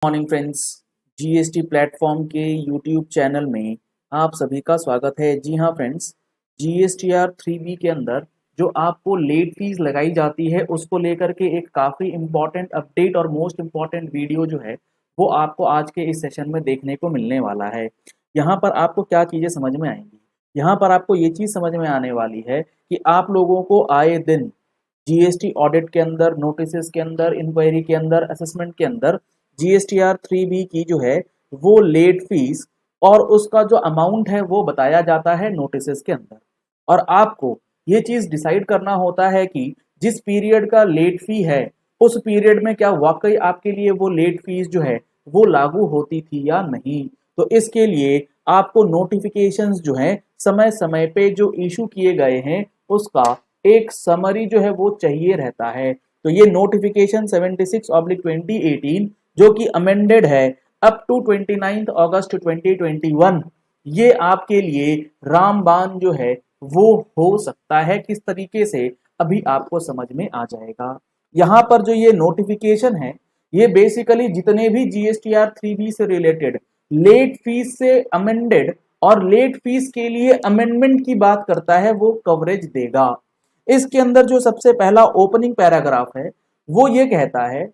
Morning friends, GST platform के YouTube channel में आप सभी का स्वागत है। जी हाँ फ्रेंड्स, जीएसटीआर 3B के अंदर जो आपको लेट फीस लगाई जाती है उसको लेकर के एक काफ़ी इम्पॉर्टेंट अपडेट और मोस्ट इम्पॉर्टेंट वीडियो जो है वो आपको आज के इस सेशन में देखने को मिलने वाला है। यहाँ पर आपको क्या चीज़ें समझ में आएंगी, यहाँ पर आपको ये चीज़ समझ में आने वाली है कि आप लोगों को आए दिन जीएसटी ऑडिट के अंदर, नोटिस के अंदर, इंक्वायरी के अंदर, असेसमेंट के अंदर जीएसटीआर 3B की जो है वो लेट फीस और उसका जो अमाउंट है वो बताया जाता है नोटिस के अंदर। और आपको ये चीज डिसाइड करना होता है कि जिस पीरियड का लेट फी है उस पीरियड में क्या वाकई आपके लिए वो लेट फीस जो है वो लागू होती थी या नहीं। तो इसके लिए आपको नोटिफिकेशंस जो है समय समय पे जो इशू किए गए हैं उसका एक समरी जो है वो चाहिए रहता है। तो ये नोटिफिकेशन 76/2018 जो कि अमेंडेड है अप टू 29 अगस्त 2021, ये आपके लिए रामबाण जो है वो हो सकता है। किस तरीके से अभी आपको समझ में आ जाएगा। यहाँ पर जो ये नोटिफिकेशन है ये बेसिकली जितने भी जीएसटीआर 3B से रिलेटेड लेट फीस से अमेंडेड और लेट फीस के लिए अमेंडमेंट की बात करता है वो कवरेज देगा। इसके अंदर जो सबसे पहला ओपनिंग पैराग्राफ है वो ये कहता है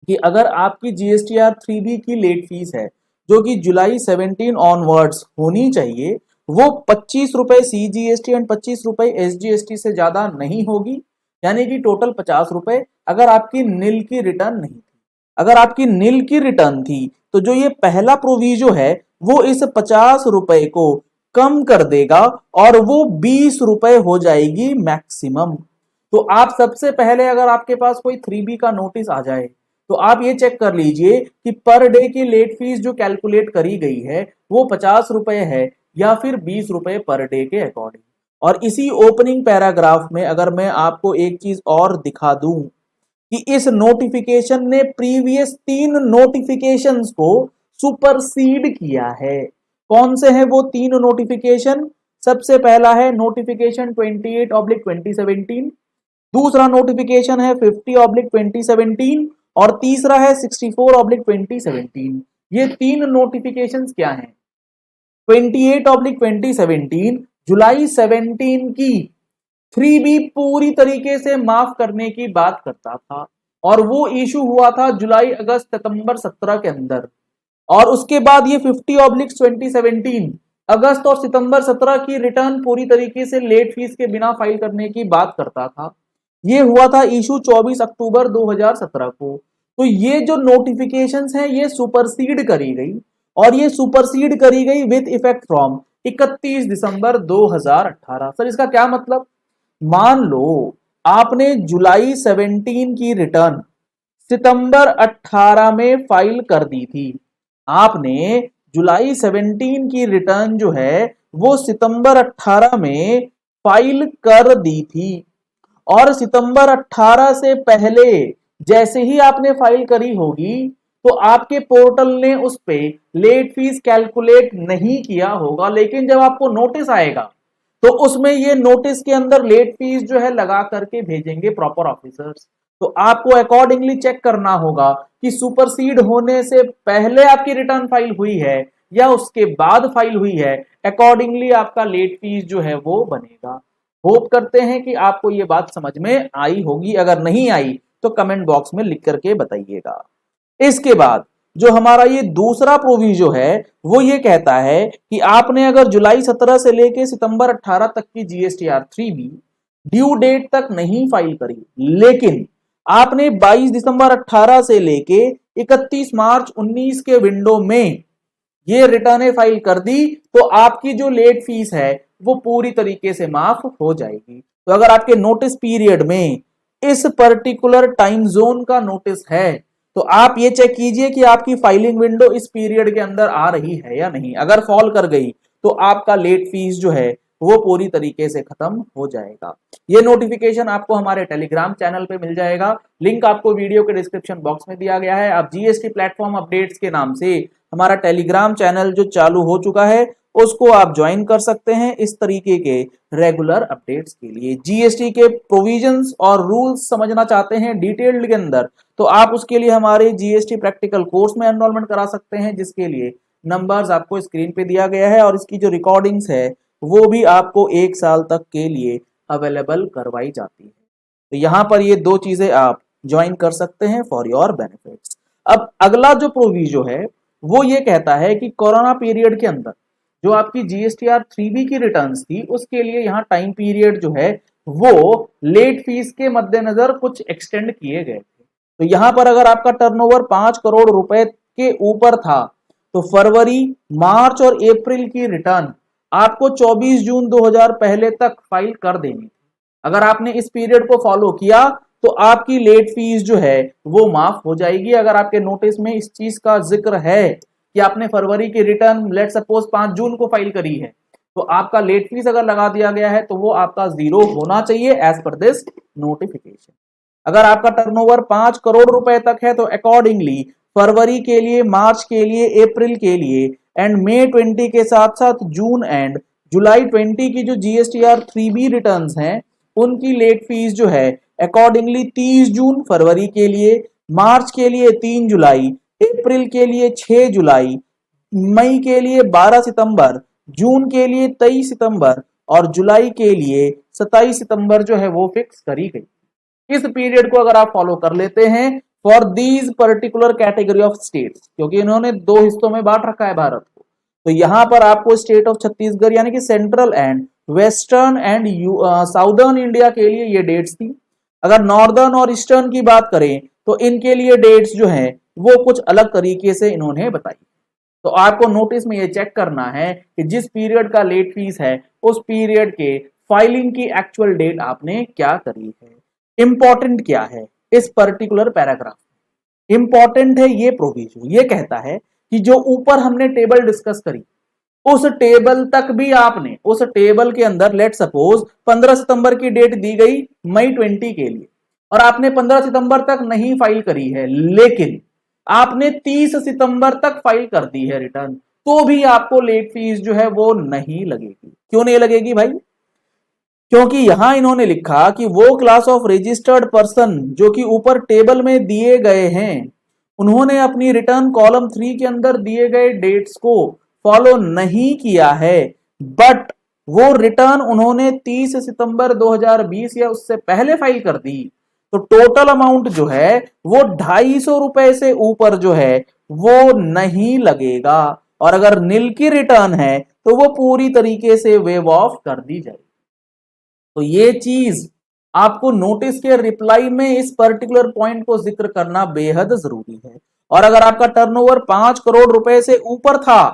कि अगर आपकी जीएसटीआर 3B की लेट फीस है जो कि जुलाई 17 ऑनवर्ड्स होनी चाहिए, वो 25 रुपए सीजीएसटी एंड 25 रुपए एसजीएसटी से ज्यादा नहीं होगी, यानी कि टोटल 50 रुपए। अगर आपकी नील की रिटर्न नहीं थी, अगर आपकी नील की रिटर्न थी तो जो ये पहला प्रोविजो है वो इस 50 रुपए को कम कर देगा और वो 20 रुपए हो जाएगी मैक्सिमम। तो आप सबसे पहले अगर आपके पास कोई 3B का नोटिस आ जाए तो आप ये चेक कर लीजिए कि पर डे की लेट फीस जो कैलकुलेट करी गई है वो 50 रुपए है या फिर 20 रुपए पर डे के अकॉर्डिंग। और इसी ओपनिंग पैराग्राफ में अगर मैं आपको एक चीज और दिखा दूं कि इस नोटिफिकेशन ने प्रीवियस 3 नोटिफिकेशंस को सुपरसीड किया है। कौन से हैं वो 3 नोटिफिकेशन? सबसे पहला है नोटिफिकेशन 28/2017, दूसरा नोटिफिकेशन है 50/2017 और तीसरा है 64/2017। ये 3 नोटिफिकेशंस क्या हैं? 28/2017 जुलाई 17 की 3B पूरी तरीके से माफ करने की बात करता था और वो इशू हुआ था जुलाई अगस्त सितंबर 17 के अंदर। और उसके बाद ये 50/2017 अगस्त और सितंबर 17 की रिटर्न पूरी तरीके से लेट फीस के बिना फाइल करने की बात करता था। ये हुआ था इशू 24 अक्टूबर 2017 को। तो ये जो नोटिफिकेशंस हैं ये सुपरसीड करी गई और ये सुपरसीड करी गई with effect from 31 December 2018। Sir इसका क्या मतलब? मान लो आपने जुलाई 17 की रिटर्न सितंबर 18 में फाइल कर दी थी। आपने जुलाई 17 की रिटर्न जो है वो सितंबर 18 में फाइल कर दी थी और सितंबर 18 से पहले जैसे ही आपने फाइल करी होगी तो आपके पोर्टल ने उस पे लेट फीस कैलकुलेट नहीं किया होगा। लेकिन जब आपको नोटिस आएगा तो उसमें ये नोटिस के अंदर लेट फीस जो है लगा करके भेजेंगे प्रॉपर ऑफिसर्स। तो आपको अकॉर्डिंगली चेक करना होगा कि सुपरसीड होने से पहले आपकी रिटर्न फाइल हुई है या उसके बाद फाइल हुई है। अकॉर्डिंगली आपका लेट फीस जो है वो बनेगा। होप करते हैं कि आपको ये बात समझ में आई होगी। अगर नहीं आई तो कमेंट बॉक्स में लिख करके बताइएगा। इसके बाद जो हमारा ये दूसरा प्रोविजो है वो ये कहता है कि आपने अगर जुलाई 17 से लेके सितंबर 18 तक की जीएसटीआर 3B ड्यू डेट तक नहीं फाइल करी, लेकिन आपने 22 दिसंबर 18 से लेके 31 मार्च 19 के विंडो में ये रिटर्न फाइल कर दी तो आपकी जो लेट फीस है वो पूरी तरीके से माफ हो जाएगी। तो अगर आपके नोटिस पीरियड में इस पर्टिकुलर टाइम जोन का नोटिस है तो आप ये चेक कीजिए कि आपकी फाइलिंग विंडो इस पीरियड के अंदर आ रही है या नहीं। अगर फॉल कर गई तो आपका लेट फीस जो है वो पूरी तरीके से खत्म हो जाएगा। ये नोटिफिकेशन आपको हमारे टेलीग्राम चैनल पे मिल जाएगा। लिंक आपको वीडियो के डिस्क्रिप्शन बॉक्स में दिया गया है। आप जीएसटी प्लेटफॉर्म अपडेट्स के नाम से हमारा टेलीग्राम चैनल जो चालू हो चुका है उसको आप ज्वाइन कर सकते हैं इस तरीके के रेगुलर अपडेट्स के लिए। जीएसटी के प्रोविजंस और रूल्स समझना चाहते हैं डिटेल्ड के अंदर तो आप उसके लिए हमारे जीएसटी प्रैक्टिकल कोर्स में एनरोलमेंट करा सकते हैं, जिसके लिए नंबर्स आपको स्क्रीन पे दिया गया है और इसकी जो रिकॉर्डिंग्स है वो भी आपको 1 साल तक के लिए अवेलेबल करवाई जाती है। तो यहाँ पर ये 2 चीजें आप ज्वाइन कर सकते हैं फॉर योर बेनिफिट्स। अब अगला जो प्रोविजो है वो ये कहता है कि कोरोना पीरियड के अंदर जो आपकी जीएसटीआर 3B की रिटर्न्स थी उसके लिए यहाँ टाइम पीरियड जो है वो लेट फीस के मद्देनजर कुछ एक्सटेंड किए गए थे। तो यहाँ पर अगर आपका टर्नओवर 5 करोड़ रुपए के ऊपर था तो फरवरी, मार्च और अप्रैल की रिटर्न आपको 24 जून 2000 पहले तक फाइल कर देनी थी। अगर आपने इस पीरियड को फॉलो किया तो आपकी लेट फीस जो है वो माफ हो जाएगी। अगर आपके नोटिस में इस चीज का जिक्र है कि आपने फरवरी की रिटर्न लेट सपोज 5 जून को फाइल करी है तो आपका लेट फीस अगर लगा दिया गया है तो वो आपका 0 होना चाहिए एज पर दिस नोटिफिकेशन। अगर आपका टर्नओवर 5 करोड़ रुपए तक है तो अकॉर्डिंगली फरवरी के लिए, मार्च के लिए, अप्रैल के लिए एंड मई 20 के साथ साथ जून एंड जुलाई 20 की जो जीएसटीआर 3B रिटर्न्स हैं उनकी लेट फीस जो है अकॉर्डिंगली 30 जून फरवरी के लिए, मार्च के लिए 3 जुलाई, अप्रैल के लिए 6 जुलाई, मई के लिए 12 सितंबर, जून के लिए 23 सितंबर और जुलाई के लिए 27 सितंबर जो है वो फिक्स करी गई। इस पीरियड को अगर आप फॉलो कर लेते हैं for these particular category of states, क्योंकि इन्होंने 2 हिस्सों में बांट रखा है भारत को, तो यहां पर आपको स्टेट ऑफ छत्तीसगढ़ यानी कि central and western and southern India के लिए ये डेट्स थी। अगर नॉर्दर्न और ईस्टर्न की बात करें तो इनके लिए डेट्स जो है वो कुछ अलग तरीके से इन्होंने बताई। तो आपको नोटिस में ये चेक करना है कि जिस पीरियड का लेट फीस है उस पीरियड के फाइलिंग की एक्चुअल डेट आपने क्या करी है। इंपॉर्टेंट क्या है इस पर्टिकुलर पैराग्राफ में? इंपॉर्टेंट है ये प्रोविजन, ये कहता है कि जो ऊपर हमने टेबल डिस्कस करी उस टेबल तक भी आपने उस टेबल के अंदर लेट सपोज 15 सितंबर की डेट दी गई मई 20 के लिए और आपने 15 सितंबर तक नहीं फाइल करी है, लेकिन आपने 30 सितंबर तक फाइल कर दी है रिटर्न, तो भी आपको लेट फीस जो है वो नहीं लगेगी। क्यों नहीं लगेगी भाई? क्योंकि यहां इन्होंने लिखा कि वो क्लास ऑफ रजिस्टर्ड पर्सन जो कि ऊपर टेबल में दिए गए हैं उन्होंने अपनी रिटर्न कॉलम 3 के अंदर दिए गए डेट्स को फॉलो नहीं किया है, बट वो रिटर्न उन्होंने 30 सितंबर 2020 या उससे पहले फाइल कर दी, तो टोटल अमाउंट जो है वो 250 रुपए से ऊपर जो है वो नहीं लगेगा। और अगर नील की रिटर्न है तो वो पूरी तरीके से वेव ऑफ कर दी जाएगी। तो ये चीज आपको नोटिस के रिप्लाई में इस पर्टिकुलर पॉइंट को जिक्र करना बेहद जरूरी है। और अगर आपका टर्नओवर 5 करोड़ रुपए से ऊपर था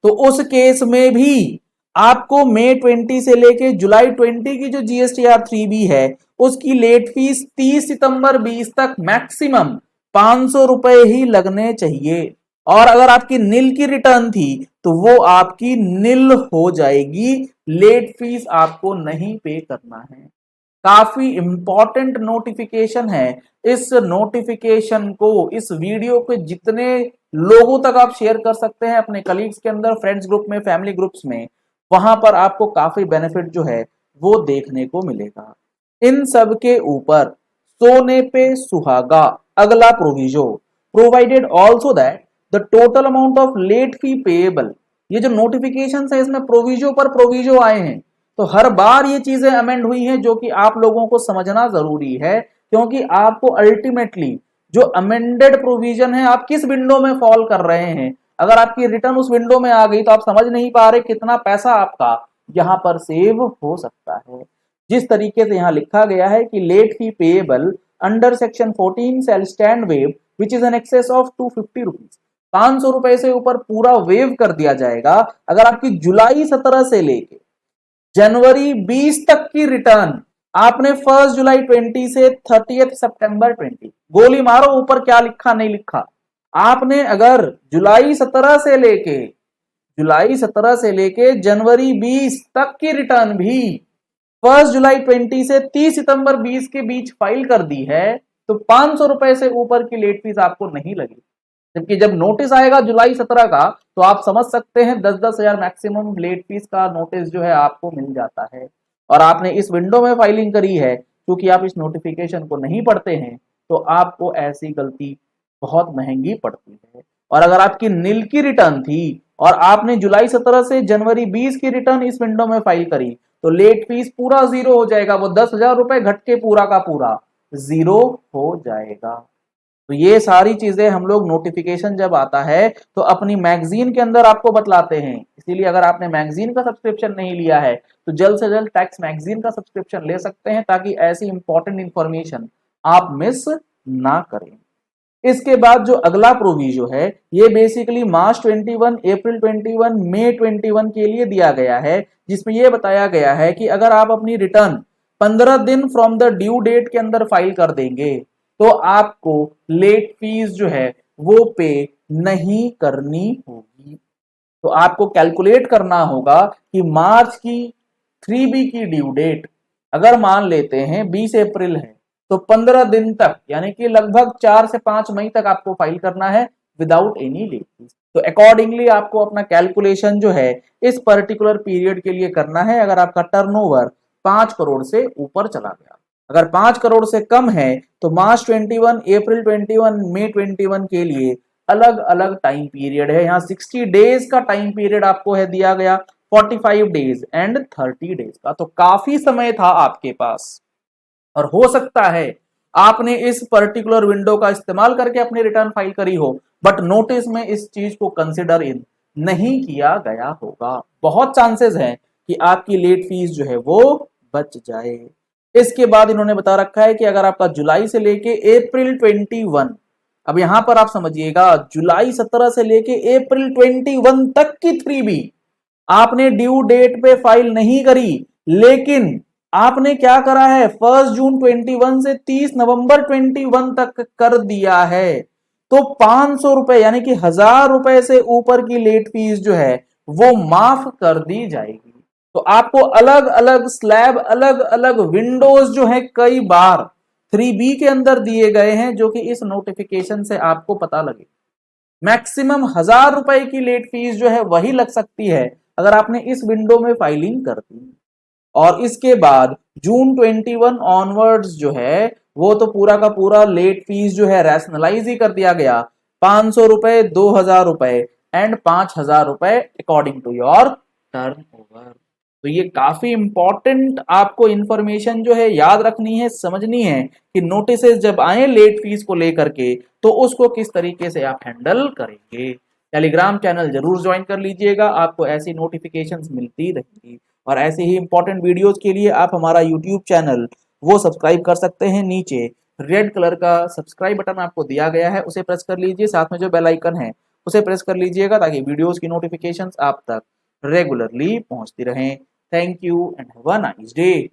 तो उस केस में भी आपको मई 20 से लेके जुलाई 20 की जो जीएसटीआर 3B है उसकी लेट फीस 30 सितंबर 20 तक मैक्सिमम 500 रुपए ही लगने चाहिए। और अगर आपकी नील की रिटर्न थी तो वो आपकी नील हो जाएगी, लेट फीस आपको नहीं पे करना है। काफी इंपॉर्टेंट नोटिफिकेशन है। इस नोटिफिकेशन को, इस वीडियो के जितने लोगों तक आप शेयर कर सकते हैं अपने कलीग्स के अंदर, फ्रेंड्स ग्रुप में, फैमिली ग्रुप्स में, वहां पर आपको काफी बेनिफिट जो है वो देखने को मिलेगा। इन सब के ऊपर सोने पे सुहागा अगला proviso provided also that the total amount of late fee payable. ये जो नोटिफिकेशन है इसमें प्रोविजो पर प्रोविजो आए हैं, तो हर बार ये चीजें अमेंड हुई हैं जो कि आप लोगों को समझना जरूरी है, क्योंकि आपको अल्टीमेटली जो अमेंडेड प्रोविजन है आप किस विंडो में फॉल कर रहे हैं। अगर आपकी रिटर्न उस विंडो में आ गई तो आप समझ नहीं पा रहे कितना पैसा आपका यहां पर सेव हो सकता है। जिस तरीके से यहां लिखा गया है कि late fee payable under section 14 shall stand waive which is an excess of 250 rupees. 500 रुपए से ऊपर पूरा वेव कर दिया जाएगा अगर आपकी जुलाई 17 से लेके जनवरी 20 तक की रिटर्न आपने 1 जुलाई 20 से 30 सितंबर 20, गोली मारो ऊपर क्या लिखा नहीं लिखा, आपने अगर जुलाई 17 से लेके जनवरी 20 तक की रिटर्न भी 1 जुलाई 20 से 30 सितंबर 20 के बीच फाइल कर दी है तो 500 रुपए से ऊपर की लेट फीस आपको नहीं लगी। जबकि जब नोटिस आएगा जुलाई 17 का तो आप समझ सकते हैं 10-10 हजार मैक्सिमम लेट फीस का नोटिस जो है आपको मिल जाता है। और आपने इस विंडो में फाइलिंग करी है, क्योंकि आप इस नोटिफिकेशन को नहीं पढ़ते हैं तो आपको ऐसी गलती बहुत महंगी पड़ती है। और अगर आपकी नील की रिटर्न थी और आपने जुलाई 17 से जनवरी 20 की रिटर्न इस विंडो में फाइल करी, तो लेट फीस पूरा जीरो हो जाएगा। वो 10,000 रुपए घट के पूरा का पूरा जीरो हो जाएगा। तो ये सारी चीजें हम लोग नोटिफिकेशन जब आता है तो अपनी मैगजीन के अंदर आपको बतलाते हैं। इसीलिए अगर आपने मैगजीन का सब्सक्रिप्शन नहीं लिया है तो जल्द से जल्द टैक्स मैगजीन का सब्सक्रिप्शन ले सकते हैं, ताकि ऐसी इंपॉर्टेंट इंफॉर्मेशन आप मिस ना करें। इसके बाद जो अगला प्रोविजो है ये बेसिकली मार्च 21, अप्रैल 21, मई 21 के लिए दिया गया है, जिसमें यह बताया गया है कि अगर आप अपनी रिटर्न 15 दिन फ्रॉम द ड्यू डेट के अंदर फाइल कर देंगे तो आपको लेट फीस जो है वो पे नहीं करनी होगी। तो आपको कैलकुलेट करना होगा कि मार्च की 3B की ड्यू डेट अगर मान लेते हैं 20 अप्रैल है, तो 15 दिन तक यानी कि लगभग 4 से 5 मई तक आपको फाइल करना है विदाउट एनी लेट फीस। तो अकॉर्डिंगली आपको अपना कैलकुलेशन जो है इस पर्टिकुलर पीरियड के लिए करना है। अगर आपका टर्नओवर 5 करोड़ से ऊपर चला गया, अगर 5 करोड़ से कम है तो मार्च 21, अप्रैल 21, मई 21 के लिए अलग अलग टाइम पीरियड है। यहाँ 60 डेज का टाइम पीरियड आपको है दिया गया, 45 डेज एंड 30 डेज का। तो काफी समय था आपके पास और हो सकता है आपने इस पर्टिकुलर विंडो का इस्तेमाल करके अपनी रिटर्न फाइल करी हो, बट नोटिस में इस चीज को कंसिडर इन नहीं किया गया होगा। बहुत चांसेस हैं कि आपकी लेट फीस जो है वो बच जाए। इसके बाद इन्होंने बता रखा है कि अगर आपका जुलाई से लेके अप्रैल 21, अब यहां पर आप समझिएगा जुलाई 17 से लेके अप्रैल 21 तक की 3B आपने ड्यू डेट पे फाइल नहीं करी, लेकिन आपने क्या करा है 1 जून 21 से 30 नवंबर 21 तक कर दिया है, तो 500 रुपए यानी कि 1000 रुपए से ऊपर की लेट फीस जो है वो माफ कर दी जाएगी। तो आपको अलग अलग स्लैब, अलग अलग विंडोज जो है कई बार 3B के अंदर दिए गए हैं, जो कि इस नोटिफिकेशन से आपको पता लगे। मैक्सिमम 1000 रुपए की लेट फीस जो है वही लग सकती है अगर आपने इस विंडो में फाइलिंग कर दी। और इसके बाद जून 21 ऑनवर्ड्स जो है वो तो पूरा का पूरा लेट फीस जो है रैशनलाइज ही कर दिया गया, 500 रुपए, 2000 रुपए एंड 5000 रुपए according to your turnover. तो ये काफी इंपॉर्टेंट आपको इंफॉर्मेशन जो है याद रखनी है, समझनी है कि नोटिस जब आए लेट फीस को लेकर के तो उसको किस तरीके से आप हैंडल करेंगे। टेलीग्राम चैनल जरूर ज्वाइन कर लीजिएगा, आपको ऐसी नोटिफिकेशंस मिलती रहेंगी। और ऐसे ही इंपॉर्टेंट वीडियोस के लिए आप हमारा यूट्यूब चैनल वो सब्सक्राइब कर सकते हैं। नीचे रेड कलर का सब्सक्राइब बटन आपको दिया गया है, उसे प्रेस कर लीजिए, साथ में जो बेल आइकन है उसे प्रेस कर लीजिएगा, ताकि वीडियोस की नोटिफिकेशंस आप तक रेगुलरली पहुंचती रहें। Thank you and have a nice day.